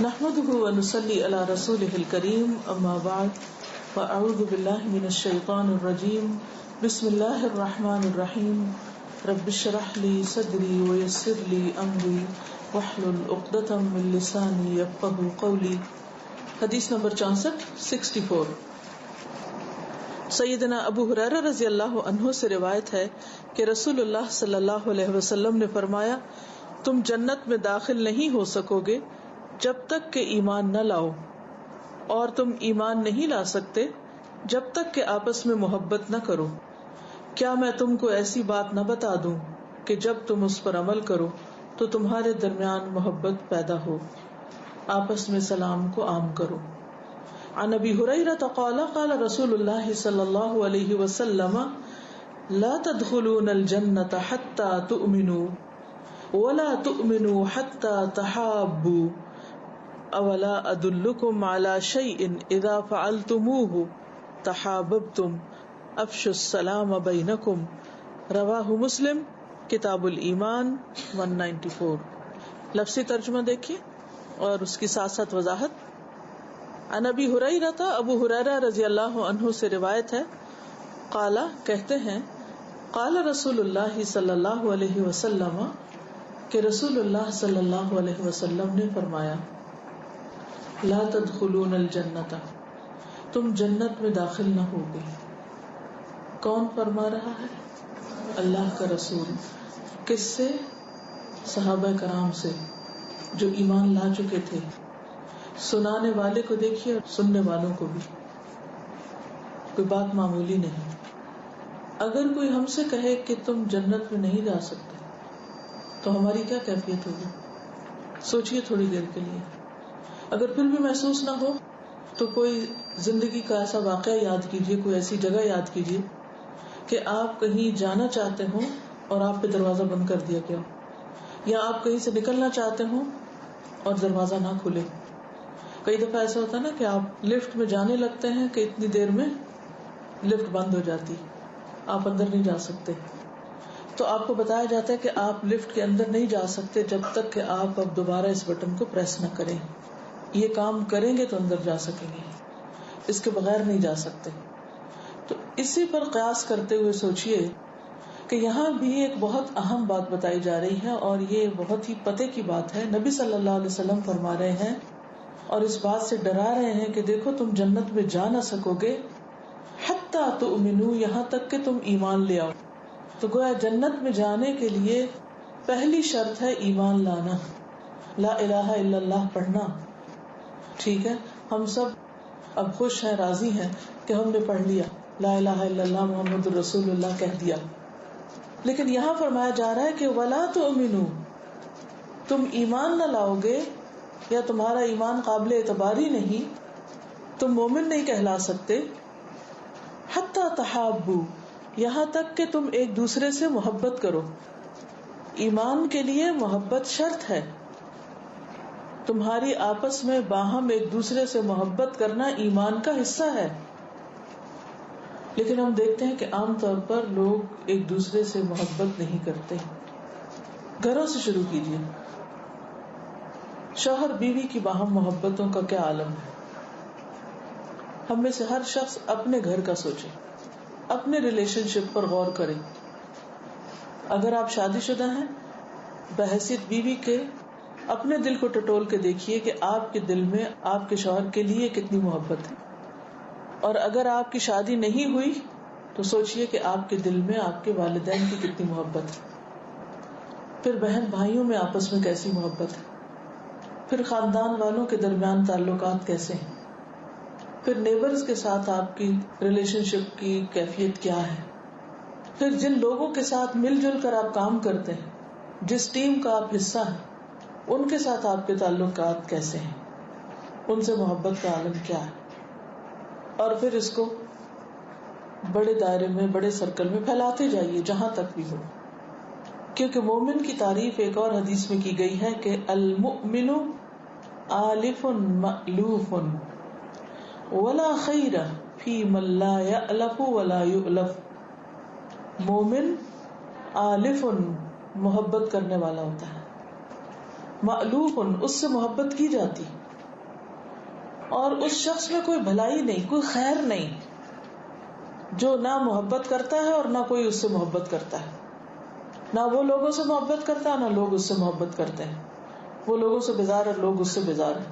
نحمده ونصلي على رسوله الكريم اما بعد فاعوذ بالله من الشيطان الرجيم بسم الله الرحمن الرحيم رب اشرح لي صدري ويسر لي امري واحلل عقدة من لساني يفقهوا قولي. حدیث نمبر 64 سیدنا ابو ہریرہ رضی اللہ عنہ سے روایت ہے کہ رسول اللہ صلی اللہ علیہ وسلم نے فرمایا، تم جنت میں داخل نہیں ہو سکو گے جب تک کہ ایمان نہ لاؤ، اور تم ایمان نہیں لا سکتے جب تک کہ آپس میں محبت نہ کرو. کیا میں تم کو ایسی بات نہ بتا دوں کہ جب تم اس پر عمل کرو تو تمہارے درمیان محبت پیدا ہو. آپس میں سلام کو عام کرو. عن ابی ہریرہ قال قال رسول اللہ صلی اللہ علیہ وسلم لا تدخلون الجنة حتى تؤمنوا ولا تؤمنوا حتى تحابوا اولا ادلکم علی شیء اذا فعلتموه تحاببتم افشوا السلام بینکم. رواہ مسلم کتاب الایمان 194. لفظی ترجمہ دیکھیے اور اس کی ساتھ ساتھ وضاحت. عن ابی ہریرہ، ابو ہریرہ رضی اللہ عنہ سے روایت ہے، قال کہتے ہیں، قال رسول اللہ صلی اللہ علیہ وسلم کہ رسول اللہ صلی اللہ علیہ وسلم نے فرمایا، لا تدخلون الجنت، تم جنت میں داخل نہ ہوگے. کون فرما رہا ہے؟ اللہ کا رسول. کس سے؟ صحابہ کرام سے جو ایمان لا چکے تھے. سنانے والے کو دیکھیے اور سننے والوں کو بھی. کوئی بات معمولی نہیں. اگر کوئی ہم سے کہے کہ تم جنت میں نہیں جا سکتے تو ہماری کیا کیفیت ہوگی؟ سوچئے تھوڑی دیر کے لیے. اگر پھر بھی محسوس نہ ہو تو کوئی زندگی کا ایسا واقعہ یاد کیجئے، کوئی ایسی جگہ یاد کیجئے کہ آپ کہیں جانا چاہتے ہوں اور آپ پہ دروازہ بند کر دیا گیا، یا آپ کہیں سے نکلنا چاہتے ہوں اور دروازہ نہ کھلے. کئی دفعہ ایسا ہوتا ہے نا کہ آپ لفٹ میں جانے لگتے ہیں کہ اتنی دیر میں لفٹ بند ہو جاتی، آپ اندر نہیں جا سکتے. تو آپ کو بتایا جاتا ہے کہ آپ لفٹ کے اندر نہیں جا سکتے جب تک کہ آپ اب دوبارہ اس بٹن کو پریس نہ کریں. یہ کام کریں گے تو اندر جا سکیں گے، اس کے بغیر نہیں جا سکتے. تو اسی پر قیاس کرتے ہوئے سوچئے کہ یہاں بھی ایک بہت اہم بات بتائی جا رہی ہے، اور یہ بہت ہی پتے کی بات ہے. نبی صلی اللہ علیہ وسلم فرما رہے ہیں اور اس بات سے ڈرا رہے ہیں کہ دیکھو تم جنت میں جا نہ سکو گے حتی تؤمنو، یہاں تک کہ تم ایمان لے آؤ. تو گویا جنت میں جانے کے لیے پہلی شرط ہے ایمان لانا، لا الہ الا اللہ پڑھنا. ٹھیک ہے، ہم سب اب خوش ہیں، راضی ہیں کہ ہم نے پڑھ لیا، لا الہ الا اللہ محمد رسول اللہ کہہ دیا. لیکن یہاں فرمایا جا رہا ہے کہ ولا تؤمنو، تم ایمان نہ لاؤ گے یا تمہارا ایمان قابل اعتبار ہی نہیں، تم مومن نہیں کہلا سکتے. حتی تحابو، یہاں تک کہ تم ایک دوسرے سے محبت کرو. ایمان کے لیے محبت شرط ہے. تمہاری آپس میں باہم ایک دوسرے سے محبت کرنا ایمان کا حصہ ہے. لیکن ہم دیکھتے ہیں کہ عام طور پر لوگ ایک دوسرے سے محبت نہیں کرتے. گھروں سے شروع کیجیے. شوہر بیوی کی باہم محبتوں کا کیا عالم ہے. ہم میں سے ہر شخص اپنے گھر کا سوچے، اپنے ریلیشن شپ پر غور کرے. اگر آپ شادی شدہ ہیں، بحیثیت بیوی کے اپنے دل کو ٹٹول کے دیکھیے کہ آپ کے دل میں آپ کے شوہر کے لیے کتنی محبت ہے. اور اگر آپ کی شادی نہیں ہوئی تو سوچئے کہ آپ کے دل میں آپ کے والدین کی کتنی محبت ہے. پھر بہن بھائیوں میں آپس میں کیسی محبت ہے. پھر خاندان والوں کے درمیان تعلقات کیسے ہیں. پھر نیبرز کے ساتھ آپ کی ریلیشن شپ کی کیفیت کیا ہے. پھر جن لوگوں کے ساتھ مل جل کر آپ کام کرتے ہیں، جس ٹیم کا آپ حصہ ہیں، ان کے ساتھ آپ کے تعلقات کیسے ہیں، ان سے محبت کا عالم کیا ہے. اور پھر اس کو بڑے دائرے میں، بڑے سرکل میں پھیلاتے جائیے جہاں تک بھی ہو. کیونکہ مومن کی تعریف ایک اور حدیث میں کی گئی ہے کہ المؤمن آلف مألوف ولا خیر فی من لا یألف ولا یؤلف. مومن آلف محبت کرنے والا ہوتا ہے، مألوف اس سے محبت کی جاتی، اور اس شخص میں کوئی بھلائی نہیں، کوئی خیر نہیں، جو نہ محبت کرتا ہے اور نہ کوئی اس سے محبت کرتا ہے، نہ وہ لوگوں سے محبت کرتا ہے نہ لوگ اس سے محبت کرتے ہیں، وہ لوگوں سے بیزار ہے، لوگ اس سے بیزار ہیں،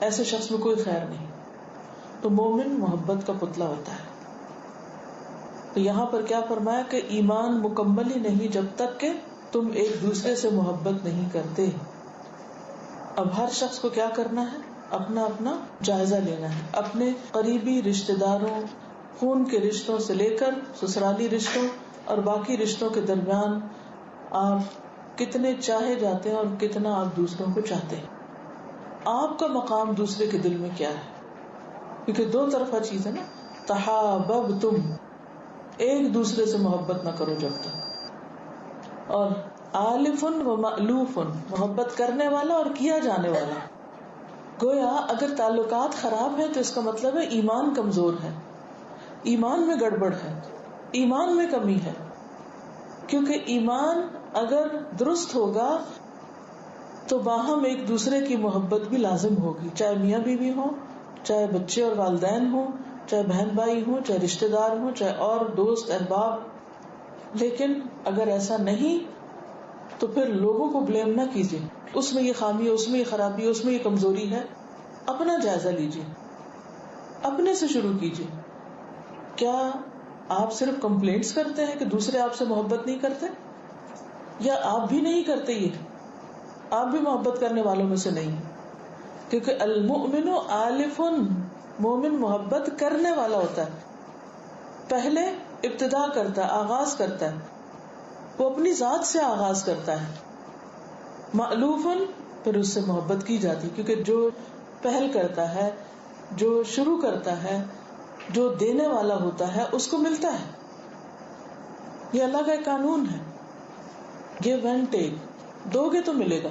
ایسے شخص میں کوئی خیر نہیں. تو مومن محبت کا پتلا ہوتا ہے. تو یہاں پر کیا فرمایا کہ ایمان مکمل ہی نہیں جب تک کہ تم ایک دوسرے سے محبت نہیں کرتے. اب ہر شخص کو کیا کرنا ہے؟ اپنا اپنا جائزہ لینا ہے. اپنے قریبی رشتہ داروں، خون کے رشتوں سے لے کر سسرالی رشتوں اور باقی رشتوں کے درمیان آپ کتنے چاہے جاتے ہیں اور کتنا آپ دوسروں کو چاہتے ہیں. آپ کا مقام دوسرے کے دل میں کیا ہے؟ کیونکہ دو طرفہ چیز ہے نا. تحاببتم، ایک دوسرے سے محبت نہ کرو جب تک. اور آلفن و مألوفن، محبت کرنے والا اور کیا جانے والا. گویا اگر تعلقات خراب ہیں تو اس کا مطلب ہے ایمان کمزور ہے، ایمان میں گڑبڑ ہے، ایمان میں کمی ہے. کیونکہ ایمان اگر درست ہوگا تو باہم ایک دوسرے کی محبت بھی لازم ہوگی، چاہے میاں بیوی ہو، چاہے بچے اور والدین ہوں، چاہے بہن بھائی ہوں، چاہے رشتہ دار ہوں، چاہے اور دوست احباب. لیکن اگر ایسا نہیں تو پھر لوگوں کو بلیم نہ کیجیے، اس میں یہ خامی ہے، اس میں یہ خرابی ہے، اس میں یہ کمزوری ہے. اپنا جائزہ لیجیے، اپنے سے شروع کیجیے. کیا آپ صرف کمپلینٹس کرتے ہیں کہ دوسرے آپ سے محبت نہیں کرتے، یا آپ بھی نہیں کرتے؟ یہ آپ بھی محبت کرنے والوں میں سے نہیں. کیونکہ المؤمن آلف، مومن محبت کرنے والا ہوتا ہے، پہلے ابتدا کرتا ہے، آغاز کرتا ہے، وہ اپنی ذات سے آغاز کرتا ہے. مألوفن، پھر اس سے محبت کی جاتی، کیونکہ جو پہل کرتا ہے، جو شروع کرتا ہے، جو دینے والا ہوتا ہے اس کو ملتا ہے. یہ اللہ کا ایک قانون ہے، گیو اینڈ ٹیک. دو گے تو ملے گا،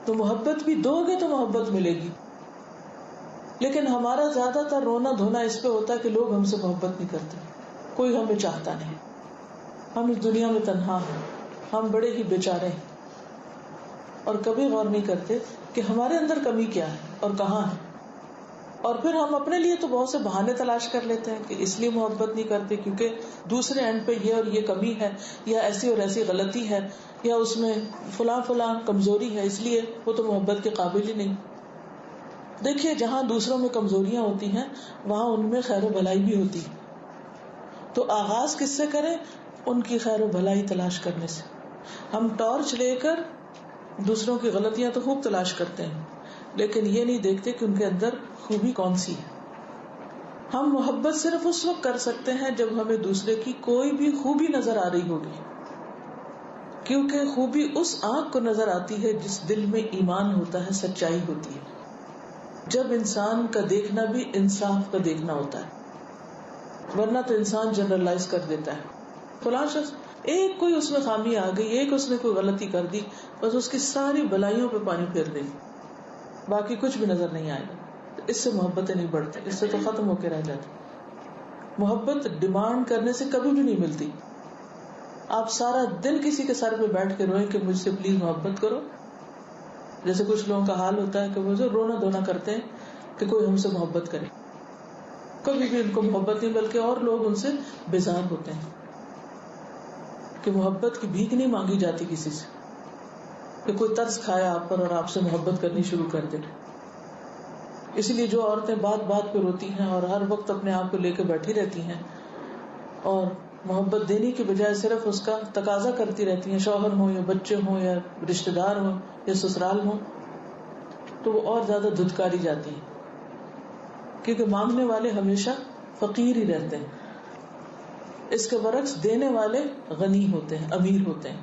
تو محبت بھی دو گے تو محبت ملے گی. لیکن ہمارا زیادہ تر رونا دھونا اس پہ ہوتا ہے کہ لوگ ہم سے محبت نہیں کرتے، کوئی ہمیں چاہتا نہیں، ہم اس دنیا میں تنہا ہیں، ہم بڑے ہی بیچارے ہیں. اور کبھی غور نہیں کرتے کہ ہمارے اندر کمی کیا ہے اور کہاں ہے. اور پھر ہم اپنے لیے تو بہت سے بہانے تلاش کر لیتے ہیں کہ اس لیے محبت نہیں کرتے کیونکہ دوسرے اینڈ پہ یہ اور یہ کمی ہے، یا ایسی اور ایسی غلطی ہے، یا اس میں فلاں فلاں کمزوری ہے، اس لیے وہ تو محبت کے قابل ہی نہیں. دیکھیے، جہاں دوسروں میں کمزوریاں ہوتی ہیں وہاں ان میں خیر و بھلائی بھی ہوتی ہے. تو آغاز کس سے کریں؟ ان کی خیر و بھلائی تلاش کرنے سے. ہم ٹارچ لے کر دوسروں کی غلطیاں تو خوب تلاش کرتے ہیں، لیکن یہ نہیں دیکھتے کہ ان کے اندر خوبی کون سی ہے. ہم محبت صرف اس وقت کر سکتے ہیں جب ہمیں دوسرے کی کوئی بھی خوبی نظر آ رہی ہوگی، کیونکہ خوبی اس آنکھ کو نظر آتی ہے جس دل میں ایمان ہوتا ہے، سچائی ہوتی ہے. جب انسان کا دیکھنا بھی انصاف کا دیکھنا ہوتا ہے، ورنہ تو انسان جنرلائز کر دیتا ہے. فلاں شخص، ایک کوئی اس میں خامی آ گئی، ایک اس نے کوئی غلطی کر دی، بس اس کی ساری بلائیوں پہ پانی پھیر دیں، باقی کچھ بھی نظر نہیں آئے گا. اس سے محبتیں نہیں بڑھتی، اس سے تو ختم ہو کے رہ جاتی. محبت ڈیمانڈ کرنے سے کبھی بھی نہیں ملتی. آپ سارا دن کسی کے سر پہ بیٹھ کے روئیں کہ مجھ سے پلیز محبت کرو، جیسے کچھ لوگوں کا حال ہوتا ہے کہ وہ رونا دھونا کرتے ہیں کہ کوئی ہم سے محبت کرے. کبھی بھی ان کو محبت نہیں، بلکہ اور لوگ ان سے بیزار ہوتے ہیں کہ محبت کی بھیک نہیں مانگی جاتی کسی سے، کہ کوئی ترس کھائے آپ پر اور آپ سے محبت کرنی شروع کر دے. اسی لیے جو عورتیں بات بات پہ روتی ہیں اور ہر وقت اپنے آپ کو لے کے بیٹھی رہتی ہیں اور محبت دینے کی بجائے صرف اس کا تقاضا کرتی رہتی ہیں، شوہر ہوں یا بچے ہوں یا رشتہ دار ہوں یا سسرال ہوں، تو وہ اور زیادہ دھتکاری جاتی ہیں، کیونکہ مانگنے والے ہمیشہ فقیر ہی رہتے ہیں. اس کے برعکس دینے والے غنی ہوتے ہیں، امیر ہوتے ہیں.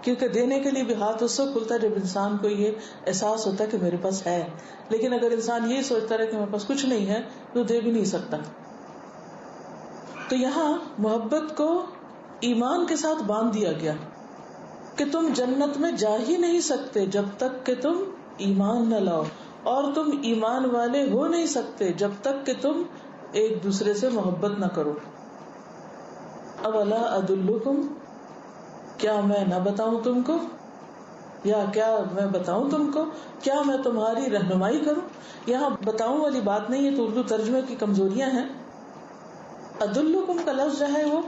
کیونکہ دینے کے لیے بھی ہاتھ اس وقت کھلتا ہے جب انسان کو یہ احساس ہوتا ہے کہ میرے پاس ہے. لیکن اگر انسان یہ سوچتا رہے کہ میرے پاس کچھ نہیں ہے تو دے بھی نہیں سکتا. تو یہاں محبت کو ایمان کے ساتھ باندھ دیا گیا کہ تم جنت میں جا ہی نہیں سکتے جب تک کہ تم ایمان نہ لاؤ، اور تم ایمان والے ہو نہیں سکتے جب تک کہ تم ایک دوسرے سے محبت نہ کرو. اولا ادلکم، کیا میں نہ بتاؤں تم کو؟ یا کیا میں بتاؤں تم کو، کیا میں تمہاری رہنمائی کروں. یہاں بتاؤں والی بات نہیں ہے، تو اردو ترجمے کی کمزوریاں ہیں. ادلکم کا لفظ جو ہے وہ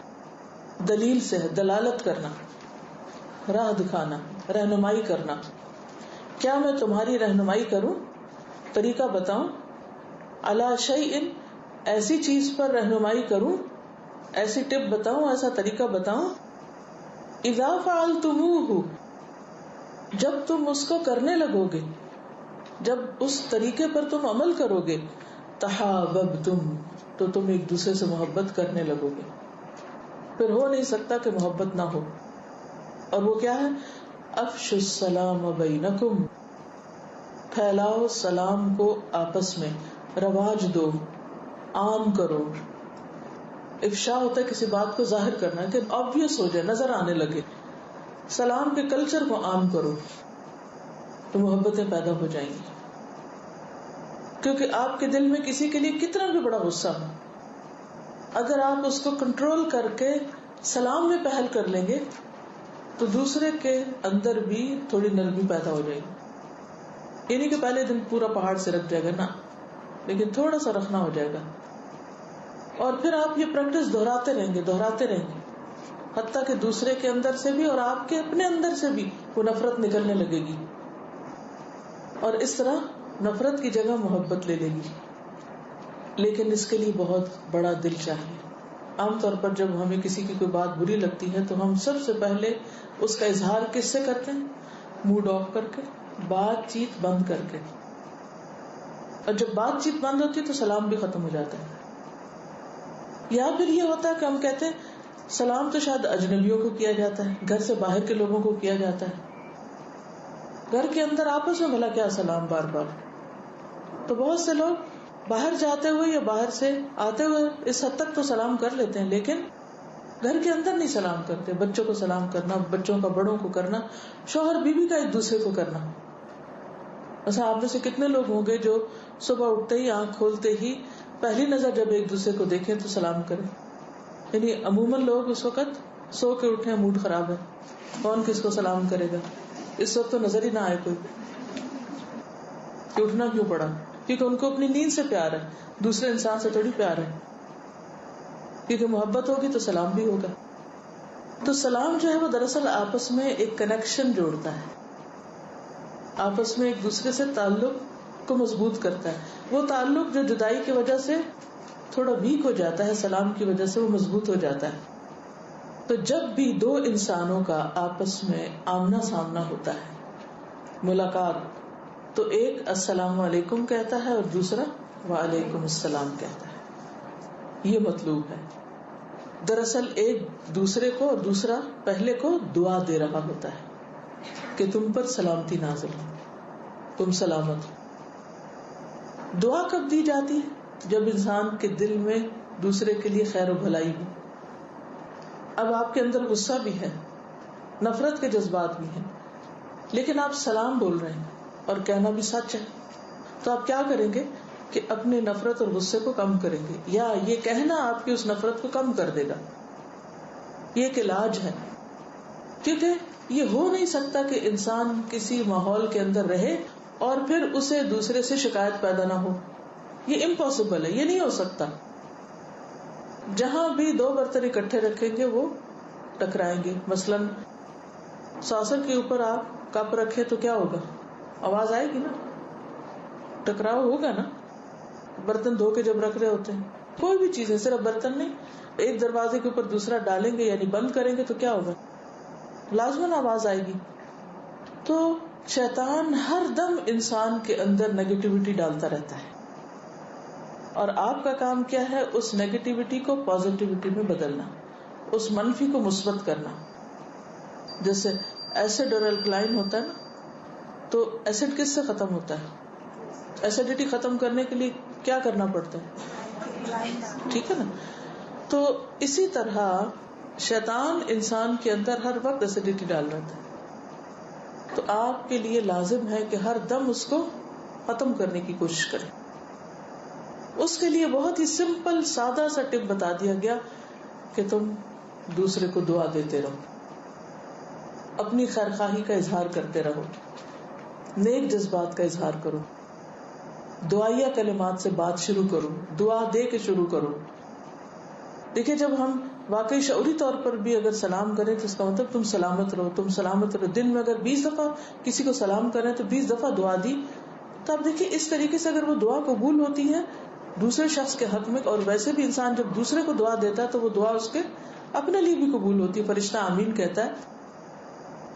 دلیل سے ہے، دلالت کرنا، راہ دکھانا، رہنمائی کرنا. کیا میں تمہاری رہنمائی کروں، طریقہ بتاؤں، علی شیء، ایسی چیز پر رہنمائی کروں، ایسی ٹپ بتاؤں، ایسا طریقہ بتاؤں، اذا فعلتموہ، جب تم اس کو کرنے لگو گے، جب اس طریقے پر تم عمل کرو گے، تحاببتم، تو تم ایک دوسرے سے محبت کرنے لگو گے. پھر ہو نہیں سکتا کہ محبت نہ ہو. اور وہ کیا ہے؟ افشوا السلام بینکم، پھیلاؤ سلام کو آپس میں، رواج دو، عام کرو. افشا ہوتا ہے کسی بات کو ظاہر کرنا کہ آبویس ہو جائے، نظر آنے لگے. سلام کے کلچر کو عام کرو تو محبتیں پیدا ہو جائیں گی. کیونکہ آپ کے دل میں کسی کے لیے کتنا بھی بڑا غصہ ہو، اگر آپ اس کو کنٹرول کر کے سلام میں پہل کر لیں گے تو دوسرے کے اندر بھی تھوڑی نرمی پیدا ہو جائے گی. یہ نہیں کہ پہلے دن پورا پہاڑ سے رکھ جائے گا، نہ، لیکن تھوڑا سا رکھنا ہو جائے گا. اور پھر آپ یہ پریکٹس دہراتے رہیں گے حتیٰ کہ دوسرے کے اندر سے بھی اور آپ کے اپنے اندر سے بھی وہ نفرت نکلنے لگے گی، اور اس طرح نفرت کی جگہ محبت لے لے گی. لیکن اس کے لیے بہت بڑا دل چاہیے. عام طور پر جب ہمیں کسی کی کوئی بات بری لگتی ہے تو ہم سب سے پہلے اس کا اظہار کس سے کرتے ہیں؟ موڈ آف کر کے، بات چیت بند کر کے. اور جب بات چیت بند ہوتی ہے تو سلام بھی ختم ہو جاتا ہے. یا پھر یہ ہوتا ہے کہ ہم کہتے ہیں سلام تو شاید اجنبیوں کو کیا جاتا ہے، گھر سے باہر کے لوگوں کو کیا جاتا ہے، گھر کے اندر آپس میں بھلا کیا سلام بار بار. تو بہت سے لوگ باہر جاتے ہوئے یا باہر سے آتے ہوئے اس حد تک تو سلام کر لیتے ہیں، لیکن گھر کے اندر نہیں سلام کرتے. بچوں کو سلام کرنا، بچوں کا بڑوں کو کرنا، شوہر بیوی کا ایک دوسرے کو کرنا. ایسا آپ میں سے کتنے لوگ ہوں گے جو صبح اٹھتے ہی، آنکھ کھولتے ہی پہلی نظر جب ایک دوسرے کو دیکھیں تو سلام کریں. یعنی عموماً لوگ اس وقت سو کے اٹھے، موڈ خراب ہے، کون کس کو سلام کرے گا، اس وقت تو نظر ہی نہ آئے کوئی کہ اٹھنا کیوں پڑا. کیونکہ ان کو اپنی نیند سے پیار ہے، دوسرے انسان سے تھوڑی پیار ہے. کیونکہ محبت ہوگی تو سلام بھی ہوگا. تو سلام جو ہے وہ دراصل آپس میں ایک کنیکشن جوڑتا ہے، آپس میں ایک دوسرے سے تعلق کو مضبوط کرتا ہے. وہ تعلق جو جدائی کی وجہ سے تھوڑا ویک ہو جاتا ہے، سلام کی وجہ سے وہ مضبوط ہو جاتا ہے. تو جب بھی دو انسانوں کا آپس میں آمنا سامنا ہوتا ہے، ملاقات، تو ایک السلام علیکم کہتا ہے اور دوسرا وعلیکم السلام کہتا ہے. یہ مطلوب ہے. دراصل ایک دوسرے کو اور دوسرا پہلے کو دعا دے رہا ہوتا ہے کہ تم پر سلامتی نازل ہو، تم سلامت ہو. دعا کب دی جاتی ہے؟ جب انسان کے دل میں دوسرے کے لیے خیر و بھلائی ہو. اب آپ کے اندر غصہ بھی ہے، نفرت کے جذبات بھی ہیں، لیکن آپ سلام بول رہے ہیں اور کہنا بھی سچ ہے. تو آپ کیا کریں گے کہ اپنی نفرت اور غصے کو کم کریں گے، یا یہ کہنا آپ کی اس نفرت کو کم کر دے گا. یہ ایک علاج ہے. کیونکہ یہ ہو نہیں سکتا کہ انسان کسی ماحول کے اندر رہے اور پھر اسے دوسرے سے شکایت پیدا نہ ہو. یہ امپاسبل ہے، یہ نہیں ہو سکتا. جہاں بھی دو برتن اکٹھے رکھیں گے وہ ٹکرائیں گے. مثلاً ساسر کے اوپر آپ کپ رکھے تو کیا ہوگا؟ آواز آئے گی نا، ٹکراؤ ہوگا نا. برتن دھو کے جب رکھ رہے ہوتے ہیں، کوئی بھی چیزیں، صرف برتن نہیں، ایک دروازے کے اوپر دوسرا ڈالیں گے یعنی بند کریں گے تو کیا ہوگا؟ لازماً آواز آئے گی. تو شیطان ہر دم انسان کے اندر نیگیٹیوٹی ڈالتا رہتا ہے، اور آپ کا کام کیا ہے؟ اس نیگیٹیوٹی کو پازیٹیوٹی میں بدلنا، اس منفی کو مثبت کرنا. جیسے ایسڈ اور الکلائن ہوتا ہے نا، تو ایسڈ کس سے ختم ہوتا ہے؟ ایسیڈیٹی ختم کرنے کے لیے کیا کرنا پڑتا ہے؟ ٹھیک ہے نا. تو اسی طرح شیطان انسان کے اندر ہر وقت ایسیڈیٹی ڈال رہتا ہے. تو آپ کے لیے لازم ہے کہ ہر دم اس کو ختم کرنے کی کوشش کریں. اس کے لیے بہت ہی سمپل سادہ سا ٹپ بتا دیا گیا کہ تم دوسرے کو دعا دیتے رہو. اپنی خیر خواہی کا اظہار کرتے رہو، نیک جذبات کا اظہار کرو، دعائیہ کلمات سے بات شروع کرو، دعا دے کے شروع کرو. دیکھیں جب ہم واقعی شعوری طور پر بھی اگر سلام کریں تو اس کا مطلب تم سلامت رہو، تم سلامت رہو. دن میں اگر 20 دفعہ کسی کو سلام کریں تو 20 دفعہ دعا دی. تو آپ دیکھیں اس طریقے سے اگر وہ دعا قبول ہوتی ہے دوسرے شخص کے حق میں، اور ویسے بھی انسان جب دوسرے کو دعا دیتا ہے تو وہ دعا اس کے اپنے لیے بھی قبول ہوتی ہے، فرشتہ آمین کہتا ہے.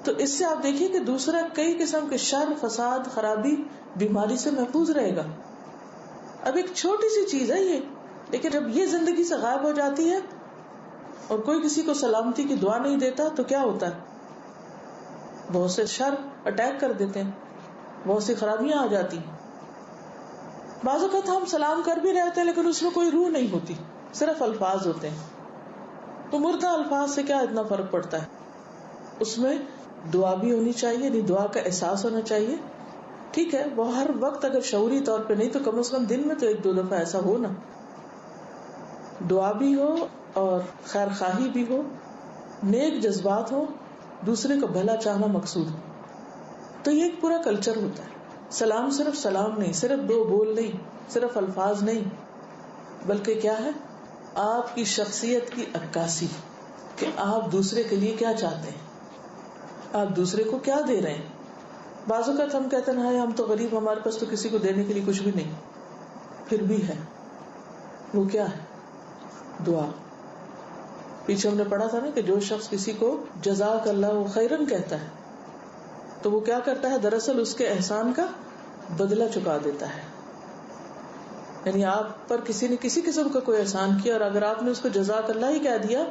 تو اس سے آپ دیکھیے کہ دوسرا کئی قسم کے شر، فساد، خرابی، بیماری سے محفوظ رہے گا. اب ایک چھوٹی سی چیز ہے یہ، لیکن جب یہ زندگی سے غائب ہو جاتی ہے اور کوئی کسی کو سلامتی کی دعا نہیں دیتا تو کیا ہوتا ہے؟ بہت سے شر اٹیک کر دیتے ہیں، بہت سی خرابیاں آ جاتی ہیں. بعض اوقات ہم سلام کر بھی رہتے ہیں لیکن اس میں کوئی روح نہیں ہوتی، صرف الفاظ ہوتے ہیں. تو مردہ الفاظ سے کیا اتنا فرق پڑتا ہے؟ اس میں دعا بھی ہونی چاہیے، یعنی دعا کا احساس ہونا چاہیے. ٹھیک ہے وہ ہر وقت اگر شعوری طور پہ نہیں تو کم از کم دن میں تو 1-2 دفعہ ایسا ہو نا، دعا بھی ہو اور خیر خواہی بھی ہو، نیک جذبات ہو، دوسرے کو بھلا چاہنا مقصود ہو. تو یہ ایک پورا کلچر ہوتا ہے. سلام صرف سلام نہیں، صرف 2 بول نہیں، صرف الفاظ نہیں، بلکہ کیا ہے؟ آپ کی شخصیت کی عکاسی کہ آپ دوسرے کے لیے کیا چاہتے ہیں، آپ دوسرے کو کیا دے رہے ہیں. بعض اوقات ہم کہتے ہیں ہم تو غریب، ہمارے پاس تو کسی کو دینے کے لیے کچھ بھی نہیں، پھر بھی ہے. وہ کیا ہے؟ دعا. پیچھے ہم نے پڑھا تھا نا کہ جو شخص کسی کو جزاک اللہ خیرن کہتا ہے تو وہ کیا کرتا ہے؟ دراصل اس کے احسان کا بدلہ چکا دیتا ہے. یعنی آپ پر کسی نے کسی قسم کا کوئی احسان کیا اور اگر آپ نے اس کو جزاک اللہ ہی کہہ دیا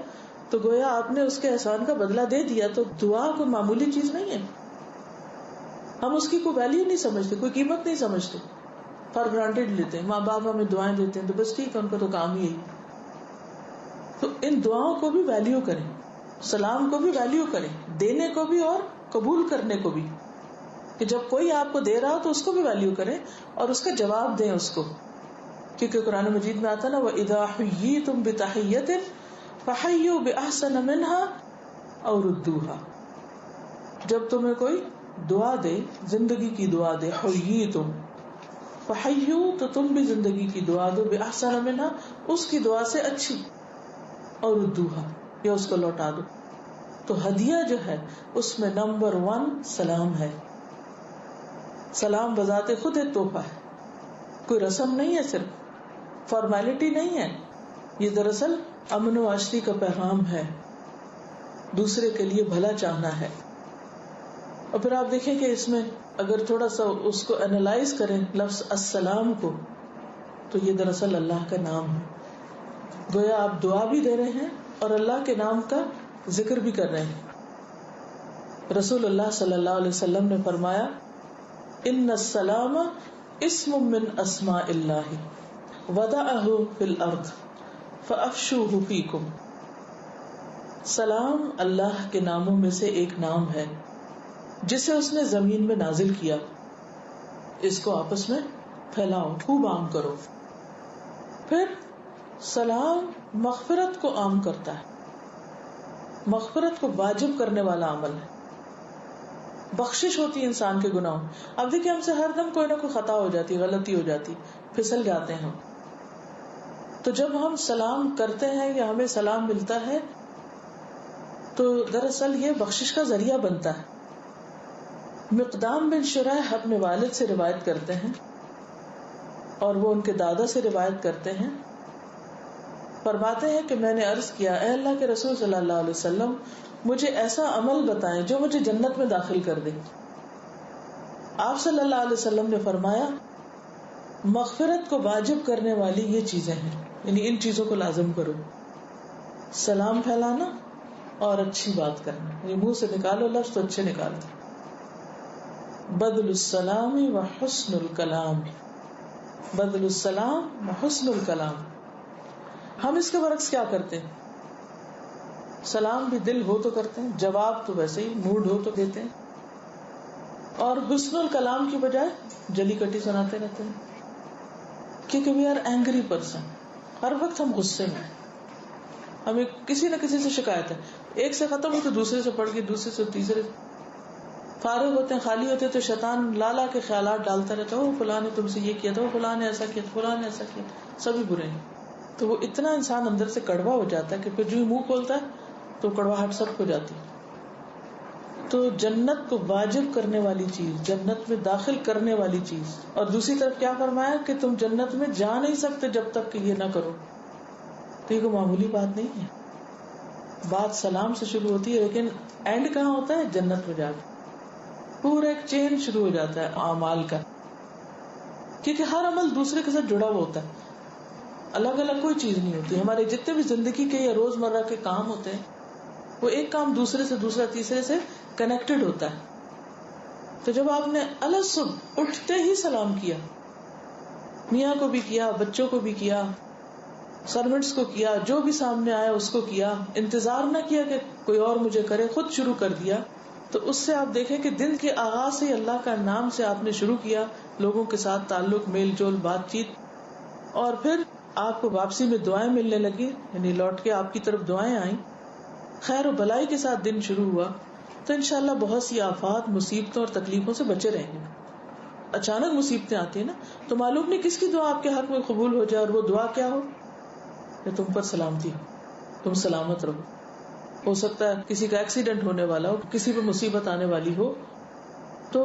تو گویا آپ نے اس کے احسان کا بدلہ دے دیا. تو دعا کوئی معمولی چیز نہیں ہے. ہم اس کی کوئی ویلیو نہیں سمجھتے، کوئی قیمت نہیں سمجھتے، فار گرانٹیڈ لیتے ہیں. ماں باپ ہمیں دعائیں دیتے ہیں تو بس ٹھیک ہے، ان کا تو کام ہی یہی. تو ان دعاؤں کو بھی ویلیو کریں، سلام کو بھی ویلیو کریں، دینے کو بھی اور قبول کرنے کو بھی. کہ جب کوئی آپ کو دے رہا ہو تو اس کو بھی ویلیو کریں اور اس کا جواب دیں اس کو. کیونکہ قرآن مجید میں آتا نا وَإِذَا حُيِّيتُم بِتَحِيَّةٍ فَحَيُّوا بِأَحْسَنَ مِنْهَا أَوْ رُدُّوهَا. جب تمہیں کوئی دعا دے، زندگی کی دعا دے، حُيِّيتُم فَحَيُّوا تو تم بھی زندگی کی دعا دو، بِأَحْسَنَ مِنْهَا اس کی دعا سے اچھی، اور رُدُّوهَا یا اس کو لوٹا دو. تو ہدیہ جو ہے اس میں نمبر 1 سلام ہے. سلام بذات خود ایک تحفہ ہے، کوئی رسم نہیں ہے، صرف فارمیلٹی نہیں ہے. یہ دراصل امن و عاشقی کا پیغام ہے، دوسرے کے لیے بھلا چاہنا ہے. اور پھر آپ دیکھیں کہ اس میں اگر تھوڑا سا اس کو اینالائز کریں لفظ السلام کو تو یہ دراصل اللہ کا نام ہے. گویا آپ دعا بھی دے رہے ہیں اور اللہ کے نام کا ذکر بھی کر رہے ہیں. رسول اللہ صلی اللہ علیہ وسلم نے فرمایا ان السلام اسم من اسماء اللہ وضعہ فی الارض فافشوہ فیکم. سلام اللہ کے ناموں میں سے ایک نام ہے جسے اس نے زمین میں نازل کیا، اس کو آپس میں پھیلاؤ، خوب عام کرو. پھر سلام مغفرت کو عام کرتا ہے، مغفرت کو واجب کرنے والا عمل ہے. بخشش ہوتی ہے انسان کے گناہوں. اب دیکھیں ہم سے ہر دم کوئی نہ کوئی خطا ہو جاتی، غلطی ہو جاتی، پھسل جاتے ہیں ہم. تو جب ہم سلام کرتے ہیں یا ہمیں سلام ملتا ہے تو دراصل یہ بخشش کا ذریعہ بنتا ہے. مقدام بن شریح اپنے والد سے روایت کرتے ہیں اور وہ ان کے دادا سے روایت کرتے ہیں. فرماتے ہیں کہ میں نے عرض کیا اے اللہ کے رسول صلی اللہ علیہ وسلم مجھے ایسا عمل بتائیں جو مجھے جنت میں داخل کر دے. آپ صلی اللہ علیہ وسلم نے فرمایا مغفرت کو واجب کرنے والی یہ چیزیں ہیں، یعنی ان چیزوں کو لازم کرو. سلام پھیلانا اور اچھی بات کرنا، یہ منہ سے نکالو لفظ تو اچھے نکالو. بدل السلام و حسن الکلام، بدل السلام و حسن الکلام. ہم اس کے برعکس کیا کرتے ہیں؟ سلام بھی دل ہو تو کرتے ہیں، جواب تو ویسے ہی موڈ ہو تو دیتے ہیں، اور حسن الکلام کی بجائے جلی کٹی سناتے رہتے ہیں. کیونکہ وی آر اینگری پرسن، ہر وقت ہم غصے میں. ہمیں کسی نہ کسی سے شکایت ہے، ایک سے ختم ہو تو دوسرے سے پڑھ کے، دوسرے سے تیسرے، فارغ ہوتے ہیں خالی ہوتے ہیں تو شیطان لالا کے خیالات ڈالتا رہتا ہے، وہ فلاں نے تم سے یہ کیا تھا، وہ فلاں نے ایسا کیا، فلاں نے ایسا کیا، سبھی برے ہیں. تو وہ اتنا انسان اندر سے کڑوا ہو جاتا ہے کہ پھر جو ہی منہ کھولتا ہے تو کڑواہٹ سب ہو جاتی ہے. تو جنت کو واجب کرنے والی چیز، جنت میں داخل کرنے والی چیز، اور دوسری طرف کیا فرمایا کہ تم جنت میں جا نہیں سکتے جب تک کہ یہ نہ کرو. تو یہ کوئی معمولی بات نہیں ہے. بات سلام سے شروع ہوتی ہے لیکن اینڈ کہاں ہوتا ہے؟ جنت میں جا کے پورا ایک چین شروع ہو جاتا ہے اعمال کا، کیونکہ ہر عمل دوسرے کے ساتھ جڑا ہوا ہوتا ہے، الگ الگ کوئی چیز نہیں ہوتی. ہمارے جتنے بھی زندگی کے یا روزمرہ کے کام ہوتے ہیں وہ ایک کام دوسرے سے، دوسرا تیسرے سے کنیکٹڈ ہوتا ہے. تو جب آپ نے الگ صبح اٹھتے ہی سلام کیا، میاں کو بھی کیا، بچوں کو بھی کیا، سرونٹس کو کیا، جو بھی سامنے آیا اس کو کیا، انتظار نہ کیا کہ کوئی اور مجھے کرے، خود شروع کر دیا، تو اس سے آپ دیکھیں کہ دن کے آغاز سے اللہ کا نام سے آپ نے شروع کیا، لوگوں کے ساتھ تعلق، میل جول، بات چیت، اور پھر آپ کو واپسی میں دعائیں ملنے لگی، یعنی لوٹ کے آپ کی طرف دعائیں آئیں، خیر و بلائی کے ساتھ دن شروع ہوا. تو انشاءاللہ بہت سی آفات، مصیبتوں اور تکلیفوں سے بچے رہیں گے. اچانک مصیبتیں آتی ہیں نا، تو معلوم نہیں کس کی دعا آپ کے حق میں قبول ہو جائے، اور وہ دعا کیا ہو کہ تم پر سلامتی ہو، تم سلامت رہو. ہو سکتا ہے کسی کا ایکسیڈنٹ ہونے والا ہو، کسی پہ مصیبت آنے والی ہو، تو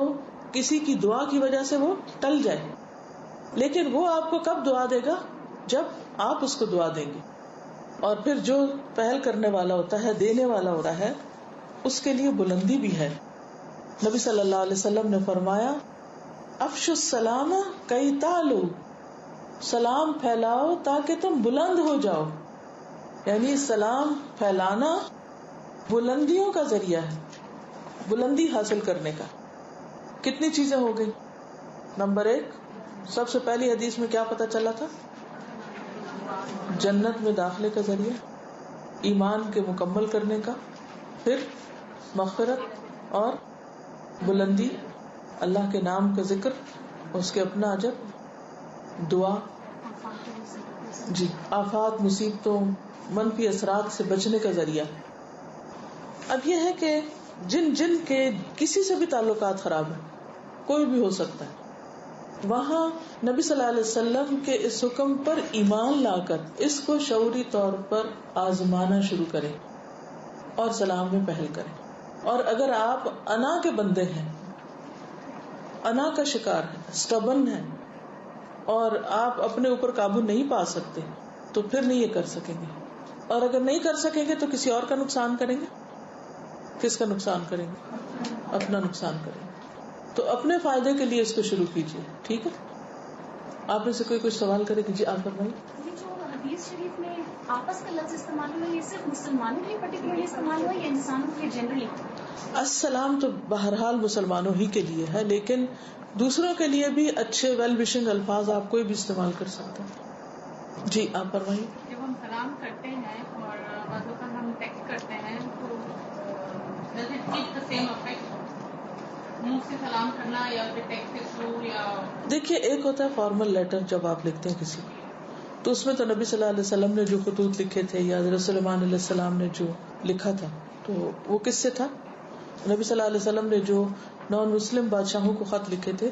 کسی کی دعا کی وجہ سے وہ ٹل جائے، لیکن وہ آپ کو کب دعا دے گا؟ جب آپ اس کو دعا دیں گے. اور پھر جو پہل کرنے والا ہوتا ہے، دینے والا ہوتا ہے، اس کے لیے بلندی بھی ہے. نبی صلی اللہ علیہ وسلم نے فرمایا افشوا السلام کئی تعلو، سلام پھیلاؤ تاکہ تم بلند ہو جاؤ. یعنی سلام پھیلانا بلندیوں کا ذریعہ ہے، بلندی حاصل کرنے کا. کتنی چیزیں ہو گئی؟ نمبر 1، سب سے پہلی حدیث میں کیا پتا چلا تھا؟ جنت میں داخلے کا ذریعہ، ایمان کے مکمل کرنے کا، پھر مغفرت اور بلندی، اللہ کے نام کا ذکر، اس کے اپنا اجر، دعا، جی، آفات، مصیبتوں، منفی اثرات سے بچنے کا ذریعہ. اب یہ ہے کہ جن کے کسی سے بھی تعلقات خراب ہیں، کوئی بھی ہو سکتا ہے، وہاں نبی صلی اللہ علیہ وسلم کے اس حکم پر ایمان لا کر اس کو شعوری طور پر آزمانا شروع کریں اور سلام میں پہل کریں. اور اگر آپ انا کے بندے ہیں، انا کا شکار ہے، اسٹبن ہے، اور آپ اپنے اوپر قابو نہیں پا سکتے، تو پھر نہیں یہ کر سکیں گے. اور اگر نہیں کر سکیں گے تو کسی اور کا نقصان کریں گے. کس کا نقصان کریں گے؟ اپنا نقصان کریں گے. تو اپنے فائدے کے لیے اس کو شروع کیجیے. ٹھیک ہے؟ آپ میں سے کوئی کچھ سوال کرے کہ جی آپ فرمائیے. یہ جو حدیث شریف میں آپس کا لفظ استعمال ہوا، یہ صرف مسلمانوں کے پرٹیکولرلی استعمال ہوا یا انسانوں کے جنرلی؟ السلام تو بہرحال مسلمانوں ہی کے لیے ہے، لیکن دوسروں کے لیے بھی اچھے ویل وشنگ الفاظ آپ کوئی بھی استعمال کر سکتے ہیں. جی آپ فرمائیے. جب ہم سلام کرتے ہیں اور بعض اوقات ہم ٹیکسٹ کرتے ہیں تو does it give the same effect؟ منہ سے سلام کرنا یا پھر ٹیکسٹ کے تھرو یا؟ دیکھیے، ایک ہوتا ہے فارمل لیٹر، جب آپ لکھتے ہیں کسی کو، تو اس میں تو نبی صلی اللہ علیہ وسلم نے جو خطوط لکھے تھے یا حضرت سلیمان علیہ السلام نے جو لکھا تھا، تو وہ کس سے تھا؟ نبی صلی اللہ علیہ وسلم نے جو نان مسلم بادشاہوں کو خط لکھے تھے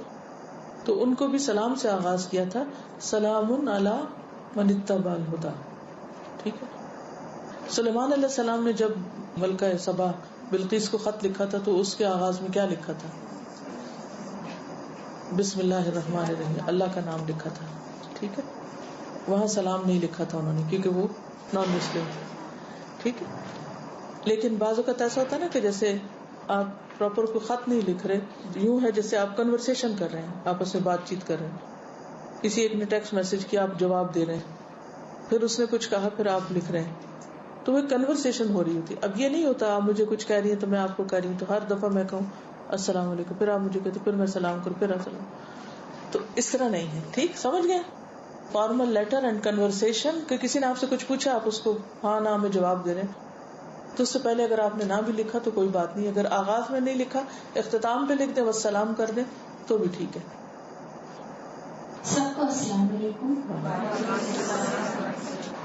تو ان کو بھی سلام سے آغاز کیا تھا، سلام علی من اتبع الہدی. ٹھیک ہے؟ سلیمان علیہ السلام نے جب ملکہ سبا بلقیس کو خط لکھا تھا تو اس کے آغاز میں کیا لکھا تھا؟ بسم اللہ الرحمن الرحیم، اللہ کا نام لکھا تھا. ٹھیک ہے؟ وہاں سلام نہیں لکھا تھا انہوں نے، کیونکہ وہ نان مسلم تھے. ٹھیک ہے؟ لیکن بعض اوقات ایسا ہوتا ہے نا کہ جیسے آپ پراپر کوئی خط نہیں لکھ رہے، یوں ہے جیسے آپ کنورسیشن کر رہے ہیں، آپس میں بات چیت کر رہے ہیں، کسی ایک نے ٹیکسٹ میسج کیا، آپ جواب دے رہے ہیں، پھر اس نے کچھ کہا، پھر آپ لکھ رہے ہیں، تو وہ کنورسیشن ہو رہی ہوتی. اب یہ نہیں ہوتا آپ مجھے کچھ کہہ رہی ہیں تو میں آپ کو کہہ رہی ہوں، تو ہر دفعہ میں کہوں السلام علیکم، پھر آپ مجھے کہتے، پھر میں سلام کروں، پھر السلام، تو اس طرح نہیں ہے. ٹھیک سمجھ گئے؟ فارمل لیٹر اینڈ کنورسیشن، کہ کسی نے آپ سے کچھ پوچھا، آپ اس کو ہاں نہ میں جواب دے رہے ہیں، تو اس سے پہلے اگر آپ نے نہ بھی لکھا تو کوئی بات نہیں. اگر آغاز میں نہیں لکھا، اختتام پہ لکھ دیں، والسلام کر دیں، تو بھی ٹھیک ہے. سب کو السلام علیکم.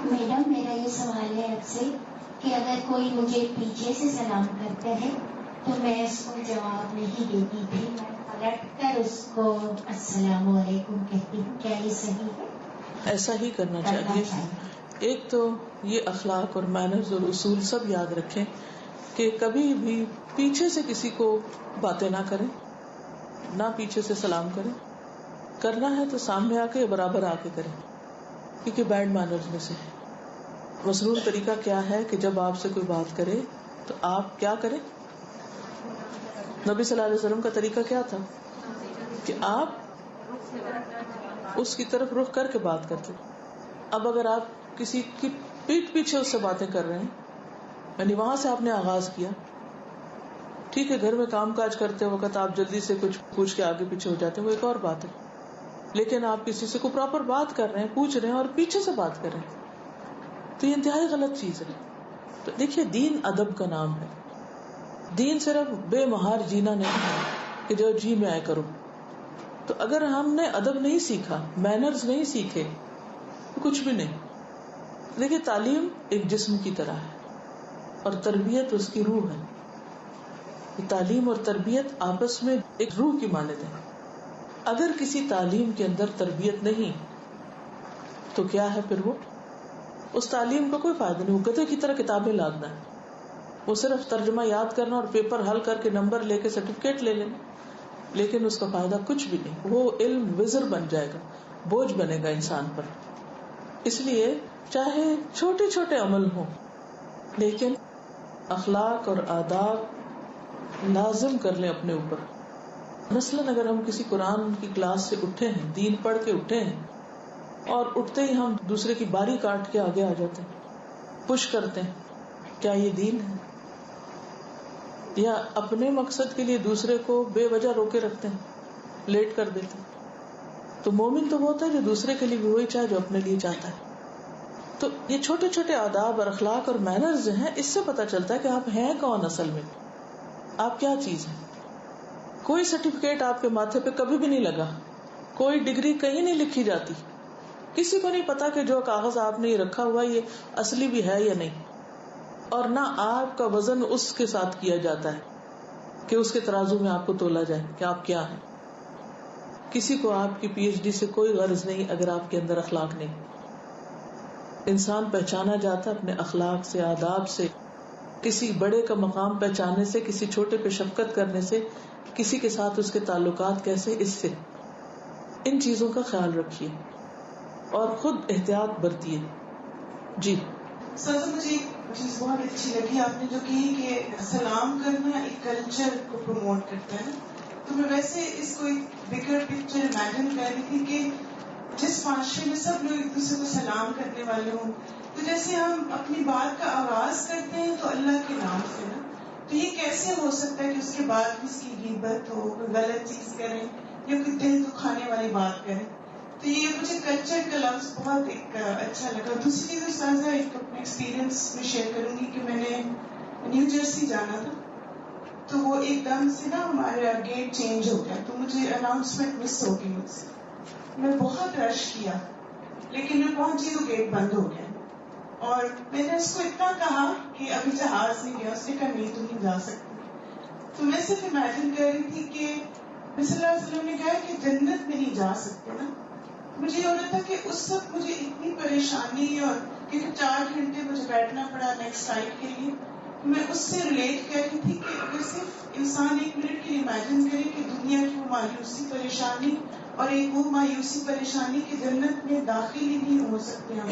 میڈم میرا یہ سوال ہے آپ سے کہ اگر کوئی مجھے پیچھے سے سلام کرتا ہے تو میں اس کو جواب نہیں دیتی تھی, میں پلٹ کر اس کو السلام علیکم کہتی ہوں. کیا یہ صحیح ہے؟ ایسا ہی کرنا چاہیے. ایک تو یہ اخلاق اور مینرز اور اصول سب یاد رکھیں کہ کبھی بھی پیچھے سے کسی کو باتیں نہ کریں, نہ پیچھے سے سلام کریں. کرنا ہے تو سامنے آ کے برابر آ کے کریں, کیونکہ بیڈ مینرز میں سے ہے. مصنون طریقہ کیا ہے کہ جب آپ سے کوئی بات کرے تو آپ کیا کریں؟ نبی صلی اللہ علیہ وسلم کا طریقہ کیا تھا کہ آپ اس کی طرف رخ کر کے بات کرتے. اب اگر آپ کسی کی پیٹھ پیچھے اس سے باتیں کر رہے ہیں, یعنی وہاں سے آپ نے آغاز کیا, ٹھیک ہے گھر میں کام کاج کرتے وقت آپ جلدی سے کچھ پوچھ کے آگے پیچھے ہو جاتے ہیں, وہ ایک اور بات ہے. لیکن آپ کسی سے کو پراپر بات کر رہے ہیں, پوچھ رہے ہیں اور پیچھے سے بات کر رہے ہیں, تو یہ انتہائی غلط چیز ہے. تو دیکھیے دین ادب کا نام ہے. دین صرف بے مہار جینا نہیں ہے کہ جو جی میں آئے کرو. تو اگر ہم نے ادب نہیں سیکھا, مینرز نہیں سیکھے, تو کچھ بھی نہیں. دیکھیے تعلیم ایک جسم کی طرح ہے اور تربیت اس کی روح ہے. تعلیم اور تربیت آپس میں ایک روح کی مانند ہے. اگر کسی تعلیم کے اندر تربیت نہیں تو کیا ہے پھر وہ اس تعلیم کا کوئی فائدہ نہیں. وہ گدھے کی طرح کتابیں لادنا ہے, وہ صرف ترجمہ یاد کرنا اور پیپر حل کر کے نمبر لے کے سرٹیفکیٹ لے لینا, لیکن اس کا فائدہ کچھ بھی نہیں. وہ علم وزر بن جائے گا, بوجھ بنے گا انسان پر. اس لیے چاہے چھوٹے چھوٹے عمل ہوں, لیکن اخلاق اور آداب لازم کر لیں اپنے اوپر. مثلاً اگر ہم کسی قرآن کی کلاس سے اٹھے ہیں, دین پڑھ کے اٹھے ہیں, اور اٹھتے ہی ہم دوسرے کی باری کاٹ کے آگے آ جاتے ہیں, پش کرتے ہیں, کیا یہ دین ہے؟ یا اپنے مقصد کے لیے دوسرے کو بے وجہ روکے رکھتے ہیں, لیٹ کر دیتے ہیں. تو مومن تو وہ ہوتا ہے جو دوسرے کے لیے بھی وہی چاہے جو اپنے لیے چاہتا ہے. تو یہ چھوٹے چھوٹے آداب اور اخلاق اور مینرز ہیں, اس سے پتہ چلتا ہے کہ آپ ہیں کون, اصل میں آپ کیا چیز ہیں. کوئی سرٹیفکیٹ آپ کے ماتھے پہ کبھی بھی نہیں لگا, کوئی ڈگری کہیں نہیں لکھی جاتی, کسی کو نہیں پتا کہ جو کاغذ آپ نے یہ رکھا ہوا یہ اصلی بھی ہے یا نہیں. اور نہ آپ کا وزن اس کے ساتھ کیا جاتا ہے کہ اس کے ترازو میں آپ کو تولا جائے کہ آپ کیا ہیں. کسی کو آپ کی پی ایچ ڈی سے کوئی غرض نہیں اگر آپ کے اندر اخلاق نہیں. انسان پہچانا جاتا اپنے اخلاق سے, آداب سے. کسی بڑے کا مقام پہچاننے سے, کسی چھوٹے پہ شفقت کرنے سے, کسی کے ساتھ اس کے تعلقات کیسے, اس سے. ان چیزوں کا خیال رکھیے اور خود احتیاط برتیے. جی سر مجھے ایک چیز بہت اچھی لگی آپ نے جو کہی کہ سلام کرنا ایک کلچر کو پروموٹ کرتا ہے. تو میں ویسے اس کو ایک بگر پکچر امیجن کر رہی تھی کہ جس معاشرے میں سب لوگ ایک دوسرے کو سلام کرنے والے ہوں, تو جیسے ہم اپنی بات کا آغاز کرتے ہیں تو اللہ کے نام سے نا, تو یہ کیسے ہو سکتا ہے کہ اس کے بعد بھی اس کی غیبت ہو, کوئی غلط چیز کریں یا کوئی دل دکھانے والی بات کریں. تو یہ مجھے کلچر کا لفظ بہت ایک اچھا لگا. دوسری چیز استاذہ ایک اپنے ایکسپیرینس میں شیئر کروں گی کہ میں نے نیو جرسی جانا تھا, تو وہ ایک دم سے نا ہمارا گیٹ چینج ہو گیا, تو مجھے اناؤنسمنٹ مس ہو گئی مجھ سے. میں بہت رش کیا, لیکن میں پہنچی تو گیٹ بند ہو گیا, اور میں نے اس کو اتنا کہا کہ ابھی جہاز نہیں گیا, اس نے کہا نہیں تم نہیں جا سکتی. تو میں صرف امیجن کر رہی تھی کہ صلی اللہ علیہ وسلم نے کہا کہ جنت میں نہیں جا سکتے نا. مجھے یہ ہو رہا تھا کہ اس وقت مجھے اتنی پریشانی, اور کیونکہ 4 گھنٹے مجھے بیٹھنا پڑا نیکسٹ فلائٹ کے لیے, میں اس سے ریلیٹ کر رہی تھی کہ اگر صرف انسان 1 منٹ کے لیے امیجن کرے کہ دنیا کی وہ مایوسی پریشانی اور ایک وہ مایوسی پریشانی کہ جنت میں داخل ہی نہیں ہو سکتے ہم.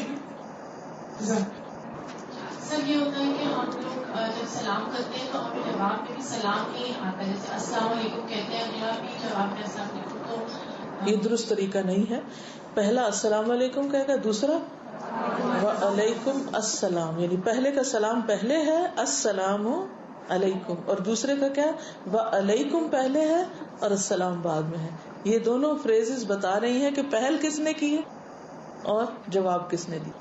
سر یہ ہوتا ہے کہ ہم لوگ جب سلام کرتے ہیں تو ہمیں جواب میں بھی سلام نہیں آتا ہے, جیسے السلام علیکم کہتے ہیں اگلا بھی جواب میں السلام علیکم. تو یہ درست طریقہ نہیں ہے. پہلا السلام علیکم کہے گا, دوسرا وعلیکم السلام, یعنی پہلے کا سلام پہلے ہے السلام علیکم, اور دوسرے کا کیا وعلیکم پہلے ہے اور السلام بعد میں ہے. یہ دونوں فریزز بتا رہی ہیں کہ پہل کس نے کی ہے اور جواب کس نے دی.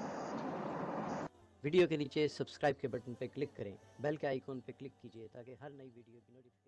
ویڈیو کے نیچے سبسکرائب کے بٹن پہ کلک کریں, بیل کے آئیکن پہ کلک کیجیے تاکہ ہر نئی ویڈیو کی نوٹیفیکیشن